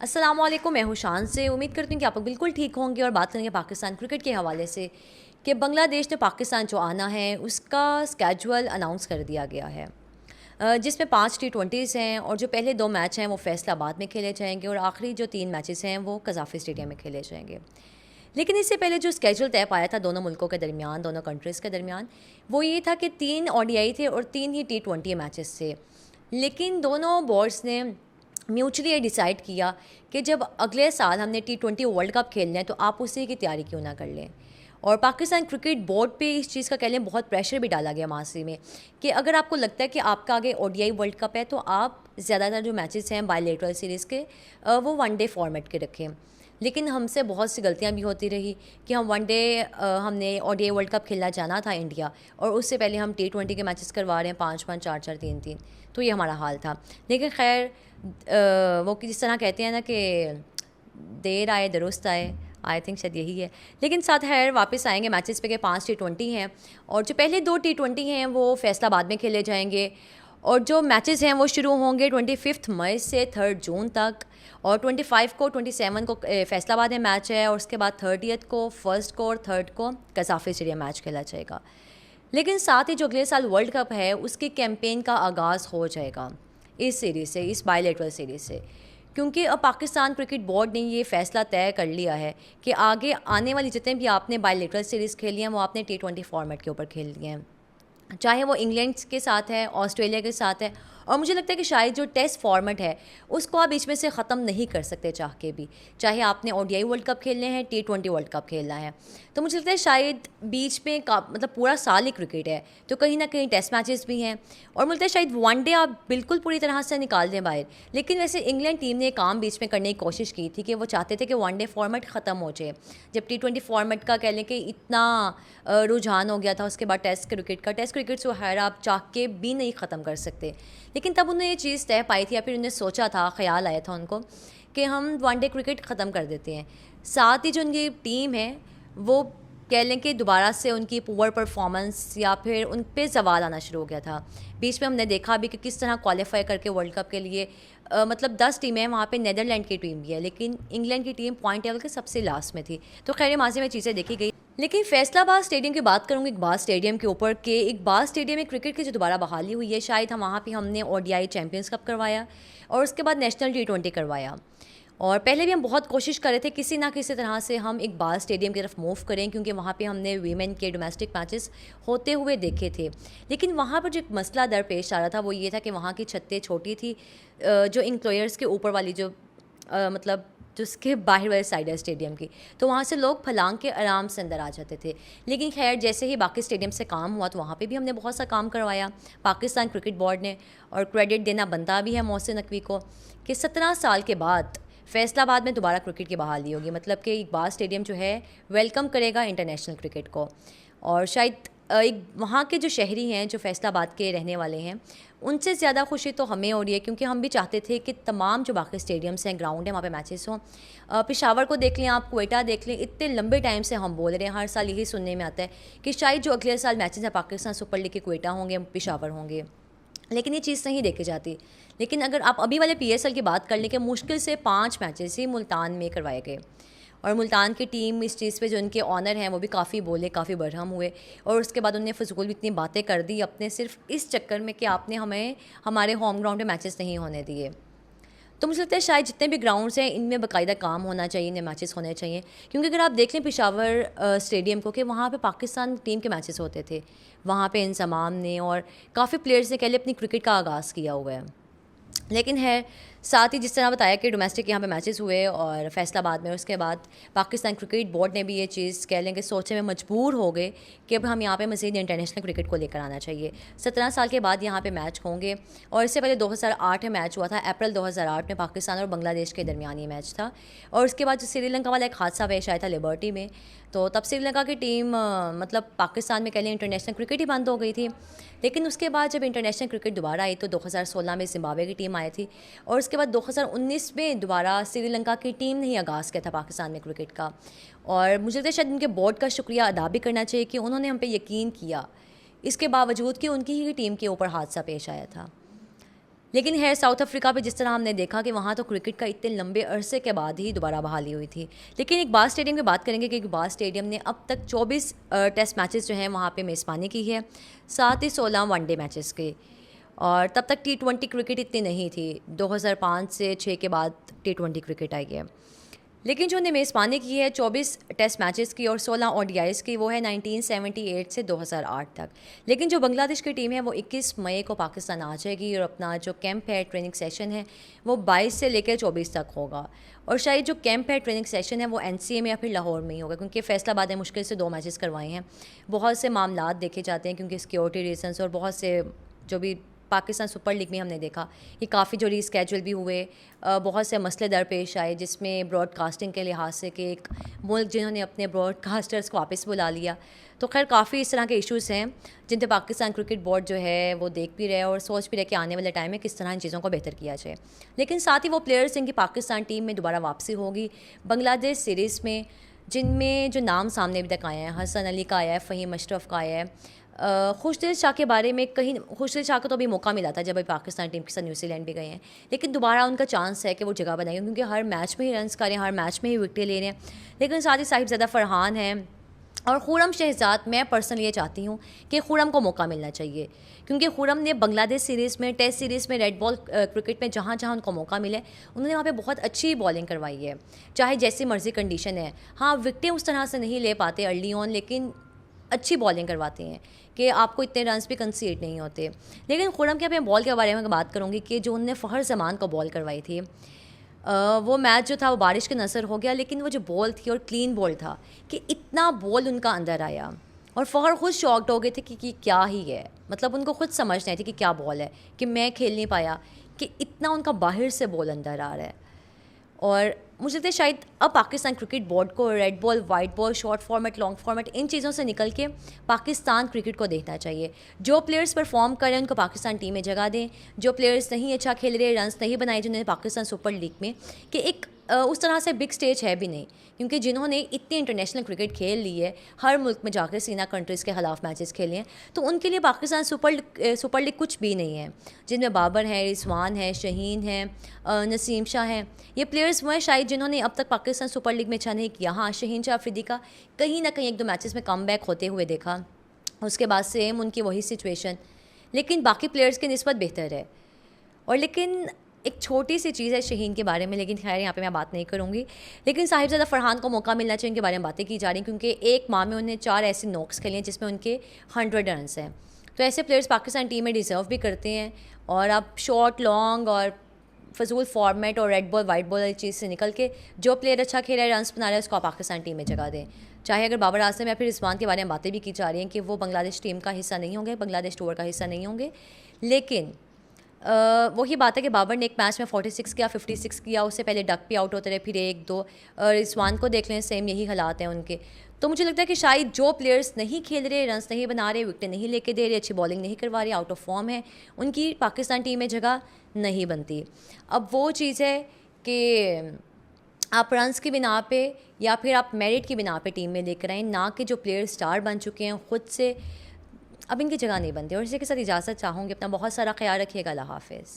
अस्सलाम वालेकुम, मैं हूँ शान से। उम्मीद करती हूँ कि आप लोग बिल्कुल ठीक होंगे और बात करेंगे पाकिस्तान क्रिकेट के हवाले से कि बांग्लादेश ने पाकिस्तान जो आना है उसका स्केजुअल अनाउंस कर दिया गया है, जिसमें 5 T20s हैं और जो पहले 2 मैच हैं वो फैसलाबाद में खेले जाएंगे और आखिरी जो 3 मैचेस हैं वो कज़ाफ़ी स्टेडियम में खेले जाएंगे। लेकिन इससे पहले जो स्केजुअल तय पाया था दोनों मुल्कों के दरमियान, दोनों कंट्रीज़ के दरमियान, वो ये था कि 3 ODI थे और 3 ही T20 मैचेस थे। लेकिन दोनों बोर्ड्स ने म्यूचुअली ये डिसाइड किया कि जब अगले साल हमने T20 वर्ल्ड कप खेलना है तो आप उसी की तैयारी क्यों ना कर लें। और पाकिस्तान क्रिकेट बोर्ड पे इस चीज़ का कह लें बहुत प्रेशर भी डाला गया मासी में कि अगर आपको लगता है कि आपका आगे ODI वर्ल्ड कप है तो आप ज़्यादातर जो मैचेस हैं बायलैटरल सीरीज़ के वो वनडे फॉर्मेट के रखें। लेकिन हमसे बहुत सी गलतियां भी होती रही कि हम वनडे हमने ODI वर्ल्ड कप खेलना जाना था इंडिया और उससे पहले हम T20 के मैचेस करवा रहे हैं 5-5, 4-4, 3-3। तो ये हमारा हाल था। लेकिन खैर वो कि जिस तरह कहते हैं ना कि देर आए दुरुस्त आए, आई थिंक शायद यही है। लेकिन साथ खैर वापस आएंगे मैचेस पे के 5 T20 हैं और जो पहले 2 T20 हैं वो फैसलाबाद में खेले जाएंगे और जो मैचेस हैं वो शुरू होंगे 25 मई से 3 जून तक और 25 को 27 को फैसलाबाद में मैच है और उसके बाद 30 को, 1 को और 3 को कज़ाफ़ी स्टेडियम मैच खेला जाएगा। लेकिन साथ ही जो अगले साल वर्ल्ड कप है उसकी कैंपेन का आगाज़ हो जाएगा इस सीरीज़ से, इस बायलैटरल सीरीज़ से, क्योंकि अब पाकिस्तान क्रिकेट बोर्ड ने ये फ़ैसला तय कर लिया है कि आगे आने वाली जितने भी आपने बायलैटरल सीरीज़ खेली हैं वो आपने T20 फॉर्मेट के ऊपर खेल लिए हैं, चाहे वो इंग्लैंड के साथ है, ऑस्ट्रेलिया के साथ है। और मुझे लगता है कि शायद जो टेस्ट फॉर्मेट है उसको आप बीच में से ख़त्म नहीं कर सकते चाह के भी, चाहे आपने ODI वर्ल्ड कप खेलने हैं, T20 वर्ल्ड कप खेलना है। तो मुझे लगता है शायद बीच में का मतलब पूरा साल ही क्रिकेट है तो कहीं ना कहीं टेस्ट मैचेस भी हैं और मुझे लगता है शायद वनडे आप बिल्कुल पूरी तरह से निकाल दें बाहर। लेकिन वैसे इंग्लैंड टीम ने काम बीच में करने की कोशिश की थी कि वो चाहते थे कि वनडे फॉर्मेट ख़त्म हो जाए, जब T20 फॉर्मेट का कह लें कि इतना रुझान हो गया था। उसके बाद टेस्ट क्रिकेट से खैर आप चाह के भी नहीं ख़त्म कर सकते। लेकिन तब उन्होंने ये चीज़ तय पाई थी या फिर उन्होंने सोचा था, ख्याल आया था उनको कि हम वनडे क्रिकेट ख़त्म कर देते हैं। साथ ही जो उनकी टीम है वो कह लें कि दोबारा से उनकी पुअर परफॉर्मेंस या फिर उन पे सवाल आना शुरू हो गया था। बीच में हमने देखा भी कि किस तरह क्वालिफाई करके वर्ल्ड कप के लिए मतलब 10 टीमें हैं, वहाँ पे नीदरलैंड की टीम भी है लेकिन इंग्लैंड की टीम पॉइंट टेबल के सबसे लास्ट में थी। तो खैर माजी में चीज़ें देखी गई। लेकिन फैसलाबाद स्टेडियम की बात करूँगी इकबाल स्टेडियम के ऊपर के इकबाल स्टेडियम में क्रिकेट की जो दोबारा बहाली हुई है, शायद हम वहाँ पे हमने ODI चैम्पियंस कप करवाया और उसके बाद नेशनल T20 करवाया। और पहले भी हम बहुत कोशिश कर रहे थे किसी ना किसी तरह से हम इकबाल स्टेडियम की तरफ मूव करें, क्योंकि वहाँ पे हमने वीमेन के डोमेस्टिक मैचेस होते हुए देखे थे। लेकिन वहाँ पर जो एक मसला दरपेश आ रहा था वो ये था कि वहाँ की छतें छोटी थी, जो इंक्लोयर्स के ऊपर वाली जो मतलब जो उसके बाहर वाले साइड है स्टेडियम की, तो वहाँ से लोग फलांग के आराम से अंदर आ जाते थे। लेकिन खैर जैसे ही बाकी स्टेडियम से काम हुआ तो वहाँ पे भी हमने बहुत सा काम करवाया पाकिस्तान क्रिकेट बोर्ड ने। और क्रेडिट देना बनता भी है मोहसिन नकवी को कि 17 साल के बाद फैसलाबाद में दोबारा क्रिकेट की बहाली होगी, मतलब कि इकबाल स्टेडियम जो है वेलकम करेगा इंटरनेशनल क्रिकेट को। और शायद एक वहाँ के जो शहरी हैं, जो फैसलाबाद के रहने वाले हैं, उनसे ज़्यादा खुशी तो हमें हो रही है, क्योंकि हम भी चाहते थे कि तमाम जो बाकी स्टेडियम्स हैं, ग्राउंड हैं, वहाँ पे मैचेस हों। पेशावर को देख लें आप, क्वेटा देख लें, इतने लंबे टाइम से हम बोल रहे हैं, हर साल यही सुनने में आता है कि शायद जो अगले साल मैचेस हैं पाकिस्तान सुपर लीग के क्वेटा होंगे, पेशावर होंगे, लेकिन ये चीज़ नहीं देखी जाती। लेकिन अगर आप अभी वाले PSL की बात कर लें कि मुश्किल से 5 मैचेस ही मुल्तान में करवाए गए और मुल्तान की टीम इस चीज़ पे जो उनके ऑनर हैं वो भी काफ़ी बोले, काफ़ी बरहम हुए और उसके बाद उन्होंने फजूल भी इतनी बातें कर दी अपने सिर्फ इस चक्कर में कि आपने हमें हमारे होम ग्राउंड में मैचेस नहीं होने दिए। तो मुझे लगता है शायद जितने भी ग्राउंड्स हैं इनमें बाकायदा काम होना चाहिए, इनमें मैचेस होने चाहिए, क्योंकि अगर आप देख लें पेशावर स्टेडियम को कि वहाँ पे पाकिस्तान टीम के मैचेस होते थे, वहाँ पे इंजमाम ने और काफ़ी प्लेयर्स ने कह लिए अपनी क्रिकेट का आगाज़ किया हुआ है। लेकिन है साथ ही जिस तरह बताया कि डोमेस्टिक यहाँ पे मैचेस हुए और फैसलाबाद में, उसके बाद पाकिस्तान क्रिकेट बोर्ड ने भी ये चीज़ कह लें कि सोचने में मजबूर हो गए कि अब हम यहाँ पे मज़ीद इंटरनेशनल क्रिकेट को लेकर आना चाहिए। 17 साल के बाद यहाँ पे मैच होंगे और इससे पहले 2008 में मैच हुआ था, अप्रैल 2008 में पाकिस्तान और बांग्लादेश के दरमियान ये मैच था। और उसके बाद जो श्रीलंका वाला एक हादसा पेश आया था लिबर्टी में, तो तब श्रीलंका की टीम मतलब पाकिस्तान में कह लें इंटरनेशनल क्रिकेट ही बंद हो गई थी। लेकिन उसके बाद जब इंटरनेशनल क्रिकेट दोबारा आई तो 2016 में जिम्बाब्वे की टीम आई थी और उसके बाद 2019 में दोबारा श्रीलंका की टीम ने ही आगाज़ किया था पाकिस्तान में क्रिकेट का। और मुझे लगता है शायद उनके बोर्ड का शुक्रिया अदा भी करना चाहिए कि उन्होंने हम पे यकीन किया, इसके बावजूद कि उनकी ही टीम के ऊपर हादसा पेश आया था। लेकिन खैर साउथ अफ्रीका पे जिस तरह हमने देखा कि वहाँ तो क्रिकेट का इतने लंबे अरसे के बाद ही दोबारा बहाली हुई थी। लेकिन एक बार स्टेडियम की बात करेंगे कि बार स्टेडियम ने अब तक 24 टेस्ट मैचेस जो हैं वहाँ पे मेज़बानी की है, साथ ही 16 वनडे मैचेस के। और तब तक T20 क्रिकेट इतनी नहीं थी, 2005 से 6 के बाद T20 क्रिकेट आई है। लेकिन जो उन्हें मेज़बानी की है 24 टेस्ट मैचेस की और 16 ओडीआईज़ की, वो है 1978 से 2008 तक। लेकिन जो बांग्लादेश की टीम है वो 21 मई को पाकिस्तान आ जाएगी और अपना जो कैंप है, ट्रेनिंग सेशन है, वो 22 से लेकर 24 तक होगा। और शायद जो कैंप है, ट्रेनिंग सेशन है, वो एनसीए में या फिर लाहौर में ही होगा, क्योंकि फैसलाबाद ने मुश्किल से 2 मैचेस करवाए हैं। बहुत से मामलात देखे जाते हैं क्योंकि सिक्योरिटी रीजंस और बहुत से जो भी पाकिस्तान सुपर लीग में हमने देखा कि काफ़ी जो रीस्केड्यूल भी हुए, बहुत से मसले दरपेश आए, जिसमें ब्रॉडकास्टिंग के लिहाज से कि एक मुल्क जिन्होंने अपने ब्रॉडकास्टर्स को वापस बुला लिया। तो खैर काफ़ी इस तरह के इश्यूज़ हैं जिन पर पाकिस्तान क्रिकेट बोर्ड जो है वो देख भी रहे और सोच भी रहे कि आने वाले टाइम में किस तरह इन चीज़ों को बेहतर किया जाए। लेकिन साथ ही वो प्लेयर्स जिनकी पाकिस्तान टीम में दोबारा वापसी होगी बांग्लादेश सीरीज़ में, जिनमें जो नाम सामने अभी तक आए हैं, हसन अली का आया है, फ़हीम अशरफ का आया है, खुशदिल शाह के बारे में कहीं, खुशदिल शाह को तो अभी मौका मिला था जब अभी पाकिस्तान टीम के साथ न्यूजीलैंड भी गए हैं, लेकिन दोबारा उनका चांस है कि वो जगह बनाएंगे क्योंकि हर मैच में ही रन्स करें, हर मैच में ही विकेटें ले रहे हैं। लेकिन साथ ही साहिबजादा फरहान हैं और खुरम शहजाद। मैं पर्सनली ये चाहती हूँ कि खुरम को मौका मिलना चाहिए, क्योंकि खुरम ने बांग्लादेश सीरीज़ में, टेस्ट सीरीज़ में, रेड बॉल क्रिकेट में जहाँ जहाँ उनको मौका मिले उन्होंने वहाँ पे बहुत अच्छी बॉलिंग करवाई है, चाहे जैसी मर्जी कंडीशन है। हाँ, विकटें उस तरह से नहीं ले पाते अर्ली ऑन, लेकिन अच्छी बॉलिंग करवाते हैं कि आपको इतने रन्स भी कंसीड नहीं होते। लेकिन खुरम के मैं बॉल के बारे में बात करूँगी कि जो उन्होंने फ़खर जमान को बॉल करवाई थी, वो मैच जो था वो बारिश के नज़र हो गया, लेकिन वो जो बॉल थी और क्लीन बॉल था कि इतना बॉल उनका अंदर आया और फ़खर खुद शॉक्ड हो गए थे कि क्या ही है, मतलब उनको खुद समझ नहीं आई थी कि क्या बॉल है, कि मैं खेल नहीं पाया कि इतना उनका बाहर से बॉल अंदर आ रहा है। और मुझे लगता है शायद अब पाकिस्तान क्रिकेट बोर्ड को red ball, white ball, short format, long format, इन चीज़ों से निकल के पाकिस्तान क्रिकेट को देखना चाहिए। जो प्लेयर्स परफॉर्म कर रहे हैं उनको पाकिस्तान टीम में जगह दें, जो प्लेयर्स नहीं अच्छा खेल रहे, रन्स नहीं बनाए जिन्होंने पाकिस्तान सुपर लीग में, कि एक उस तरह से बिग स्टेज है भी नहीं, क्योंकि जिन्होंने इतनी इंटरनेशनल क्रिकेट खेल ली है, हर मुल्क में जाकर सीना कंट्रीज़ के ख़िलाफ़ मैचेस खेले हैं, तो उनके लिए पाकिस्तान सुपर लीग कुछ भी नहीं है। जिनमें बाबर हैं, रिजवान हैं, शहीन हैं, नसीम शाह हैं, ये प्लेयर्स वो हैं शायद जिन्होंने अब तक पाकिस्तान सुपर लीग में अच्छा नहीं किया। हाँ, शहीन शाह अफरीदी का कहीं ना कहीं 1-2 मैचेस में कम बैक होते हुए देखा, उसके बाद सेम उनकी वही सिचुएशन, लेकिन बाकी प्लेयर्स की निस्बत बेहतर है। और लेकिन एक छोटी सी चीज़ है शहीन के बारे में, लेकिन खैर यहाँ पे मैं बात नहीं करूँगी। लेकिन साहिबजादा फरहान को मौका मिलना चाहिए, उनके बारे में बातें की जा रही हैं, क्योंकि एक माह में उन्हें 4 ऐसे नॉक्स खेले हैं जिसमें उनके 100 रन्स हैं। तो ऐसे प्लेयर्स पाकिस्तान टीम में डिज़र्व भी करते हैं। और आप शॉर्ट, लॉन्ग और फजूल फॉर्मेट और रेड बॉल, वाइट बॉल वाली चीज़ से निकल के जो प्लेयर अच्छा खेल रहा है, रन्स बना रहा है, उसको आप पाकिस्तान टीम में जगह दें। चाहे अगर बाबर आजम या फिर रिजवान के बारे में बातें भी की जा रही हैं कि वो बांग्लादेश टीम का हिस्सा नहीं होंगे, बांग्लादेश टूर का हिस्सा नहीं होंगे, लेकिन वही बात है कि बाबर ने एक मैच में 46 किया, 56 किया, उससे पहले डक भी आउट होते रहे, फिर 1-2। रिजवान को देख लें, सेम यही हालात हैं उनके। तो मुझे लगता है कि शायद जो प्लेयर्स नहीं खेल रहे, रन्स नहीं बना रहे, विकेटें नहीं लेके दे रहे, अच्छी बॉलिंग नहीं करवा रहे, आउट ऑफ फॉर्म है, उनकी पाकिस्तान टीम में जगह नहीं बनती। अब वो चीज़ है कि आप रन्स की बिना पे या फिर आप मेरिट की बिना पे टीम में लेकर आएँ, ना कि जो प्लेयर स्टार बन चुके हैं खुद से, अब इनकी जगह नहीं बनती। और इसी के साथ इजाज़त चाहूँगी। अपना बहुत सारा ख्याल रखिएगा। अल्लाह हाफ़िज़।